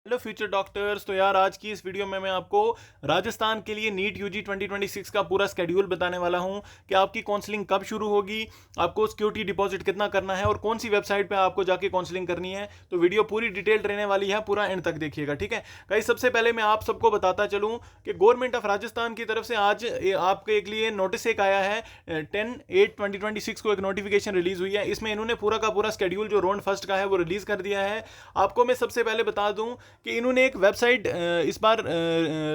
Hello future doctors. तो यार आज की इस वीडियो में मैं आपको राजस्थान के लिए नीट यूजी 2026 का पूरा स्केड्यूल बताने वाला हूं कि आपकी काउंसलिंग कब शुरू होगी, आपको सिक्योरिटी डिपॉजिट कितना करना है और कौन सी वेबसाइट पे आपको जाके काउंसलिंग करनी है। तो वीडियो पूरी डिटेल्ड रहने वाली है, पूरा एंड तक देखिएगा, ठीक है गाइस। सबसे पहले मैं आप सबको बताता चलूँ कि गवर्नमेंट ऑफ राजस्थान की तरफ से आज आपके एक लिए नोटिस एक आया है। 10/8/2026 को एक नोटिफिकेशन रिलीज हुई है। इसमें इन्होंने पूरा का पूरा स्केड्यूल जो राउंड फर्स्ट का है वो रिलीज कर दिया है। आपको मैं सबसे पहले बता दूं कि इन्होंने एक वेबसाइट इस बार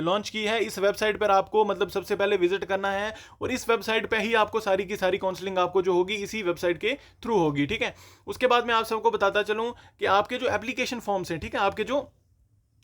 लॉन्च की है। इस वेबसाइट पर आपको मतलब सबसे पहले विजिट करना है और इस वेबसाइट पे ही आपको सारी की सारी काउंसलिंग आपको जो होगी इसी वेबसाइट के थ्रू होगी, ठीक है। उसके बाद मैं आप सबको बताता चलूं कि आपके जो एप्लीकेशन फॉर्म्स हैं, ठीक है, आपके जो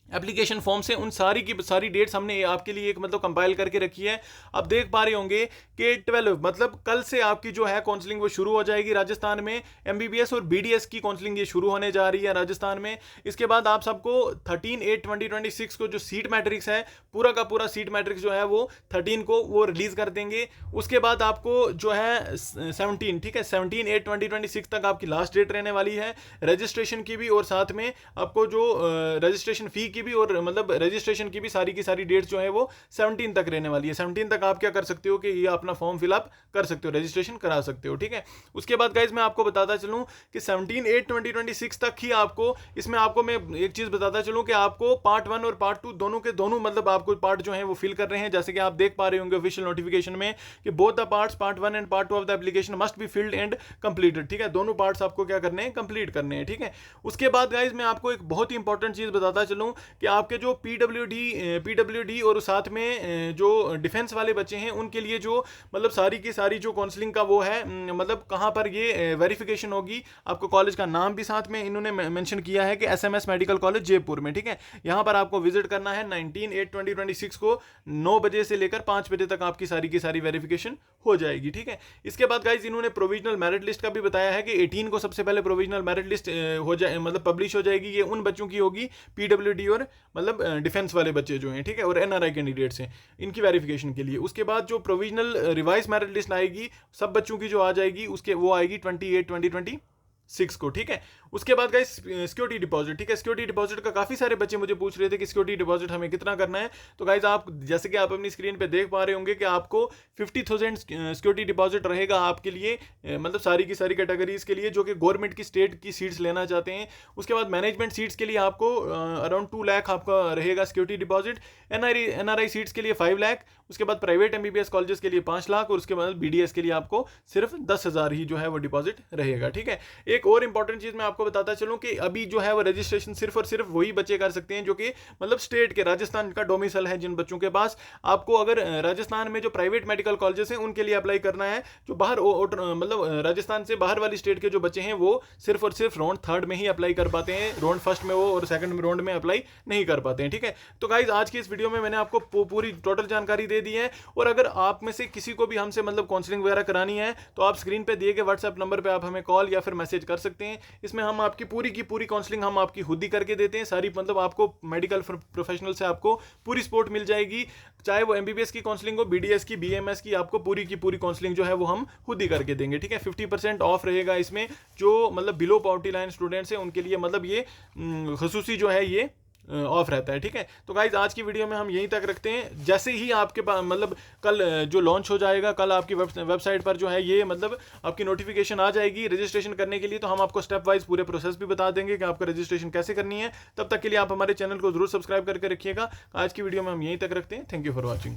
एप्लीकेशन फॉर्म से उन सारी की सारी डेट्स हमने आपके लिए एक मतलब कंपाइल करके रखी है। आप देख पा रहे होंगे कि 12 मतलब कल से आपकी जो है काउंसलिंग वो शुरू हो जाएगी राजस्थान में। एमबीबीएस और बीडीएस की काउंसलिंग ये शुरू होने जा रही है राजस्थान में। इसके बाद आप सबको 13/8/2026 को जो सीट मैट्रिक्स है, पूरा का पूरा सीट मैट्रिक्स जो है वो 13 को वो रिलीज कर देंगे। उसके बाद आपको जो है 17, ठीक है, 17/8/2026 तक आपकी लास्ट डेट रहने वाली है रजिस्ट्रेशन की भी, और साथ में आपको जो रजिस्ट्रेशन फी की भी और मतलब रजिस्ट्रेशन की भी सारी की सारी डेट्स जो है वो 17 तक रहने वाली है। 17 तक आप क्या कर सकते हो कि ये अपना फॉर्म फिलअप कर सकते हो, रजिस्ट्रेशन करा सकते हो, ठीक है। उसके बाद गाइज मैं आपको बताता चलूं कि 17/8/2026 तक ही आपको इसमें आपको मैं एक चीज बताता चलूं कि आपको पार्ट 1 और पार्ट 2 दोनों के दोनों मतलब आपको पार्ट जो है वो फिल कर रहे हैं। जैसे कि आप देख पा रहे होंगे ऑफिशियल नोटिफिकेशन में कि both the parts, part 1 and part 2 of the application must be filled and completed, ठीक है। दोनों पार्ट्स आपको क्या करने हैं, कंप्लीट करने हैं, ठीक है। उसके बाद गाइज मैं आपको एक बहुत ही इंपॉर्टेंट चीज बताता चलूं कि आपके जो पीडब्ल्यूडी और साथ में जो डिफेंस वाले बच्चे हैं उनके लिए जो मतलब सारी की सारी जो काउंसलिंग का वो है, मतलब कहां पर ये वेरिफिकेशन होगी। आपको कॉलेज का नाम भी साथ में इन्होंने मेंशन किया है कि एसएमएस मेडिकल कॉलेज जयपुर में, ठीक है। यहां पर आपको विजिट करना है 19/8/2026 को 9 बजे से लेकर 5 बजे तक आपकी सारी की सारी वेरिफिकेशन हो जाएगी, ठीक है। इसके बाद गाइज इन्होंने प्रोविजनल मेरिट लिस्ट का भी बताया है कि 18 को सबसे पहले प्रोविजनल मेरिट लिस्ट हो जाए मतलब पब्लिश हो जाएगी। ये उन बच्चों की होगी पीडब्ल्यूडी और मतलब डिफेंस वाले बच्चे जो हैं, ठीक है, और एनआरआई कैंडिडेट्स हैं, इनकी वेरिफिकेशन के लिए। उसके बाद जो प्रोविजनल रिवाइज मेरिट लिस्ट आएगी सब बच्चों की जो आ जाएगी उसके वो आएगी 28/2026 को, ठीक है। उसके बाद गाइस सिक्योरिटी डिपॉजिट, ठीक है। सिक्योरिटी डिपॉजिट का काफी सारे बच्चे मुझे पूछ रहे थे कि सिक्योरिटी डिपॉजिट हमें कितना करना है। तो गाइस आप जैसे कि आप अपनी स्क्रीन पे देख पा रहे होंगे कि आपको 50,000 सिक्योरिटी डिपॉजिट रहेगा आपके लिए, मतलब सारी की सारी कैटेगरीज के लिए जो कि गवर्नमेंट की स्टेट की सीट्स लेना चाहते हैं। उसके बाद मैनेजमेंट सीट्स के लिए आपको अराउंड 2 लाख आपका रहेगा सिक्योरिटी डिपॉजिट। एनआरआई सीट्स के लिए 5 लाख। उसके बाद प्राइवेट एमबीबीएस कॉलेजेस के लिए 5 लाख और उसके बाद बीडीएस के लिए आपको सिर्फ 10,000 ही जो है वो डिपॉजिट रहेगा, ठीक है। एक और इंपॉर्टेंट चीज मैं आपको बताता चलूं कि अभी जो है वो रजिस्ट्रेशन सिर्फ और सिर्फ वही बच्चे कर सकते हैं जो कि मतलब स्टेट के राजस्थान का डोमिसाइल है जिन बच्चों के पास। आपको अगर राजस्थान में जो प्राइवेट मेडिकल कॉलेजेस हैं उनके लिए अप्लाई करना है। जो बाहर मतलब राजस्थान से बाहर वाली स्टेट के जो बच्चे हैं वो सिर्फ और सिर्फ राउंड 3 में ही अप्लाई कर पाते हैं, राउंड 1 में वो और 2nd राउंड में अप्लाई नहीं कर पाते हैं, ठीक है। तो गाइज आज की इस वीडियो में मैंने आपको पूरी टोटल जानकारी दे दी है। और अगर आप में से किसी को भी हमसे मतलब काउंसलिंग वगैरह करानी है तो आप स्क्रीन पे दिए गए व्हाट्सएप नंबर पे आप हमें कॉल या फिर मैसेज कर सकते हैं। इसमें हम आपकी पूरी की पूरी काउंसलिंग हम आपकी खुद ही करके देते हैं सारी, मतलब आपको मेडिकल प्रोफेशनल से आपको पूरी सपोर्ट मिल जाएगी। चाहे वो एमबीबीएस की काउंसलिंग हो, बीडीएस की, बीएमएस की, आपको पूरी की पूरी काउंसलिंग जो है वो हम खुद ही करके देंगे, ठीक है। 50% ऑफ रहेगा इसमें। जो मतलब बिलो पॉवर्टी लाइन स्टूडेंट्स हैं उनके लिए मतलब ये खसूसी जो है ये ऑफ रहता है, ठीक है। तो गाइज आज की वीडियो में हम यहीं तक रखते हैं। जैसे ही आपके पास मतलब कल जो लॉन्च हो जाएगा, कल आपकी वेबसाइट पर जो है ये मतलब आपकी नोटिफिकेशन आ जाएगी रजिस्ट्रेशन करने के लिए, तो हम आपको स्टेप वाइज पूरे प्रोसेस भी बता देंगे कि आपका रजिस्ट्रेशन कैसे करनी है। तब तक के लिए आप हमारे चैनल को जरूर सब्सक्राइब करके रखिएगा। आज की वीडियो में हम यहीं तक रखते हैं। Thank you for watching.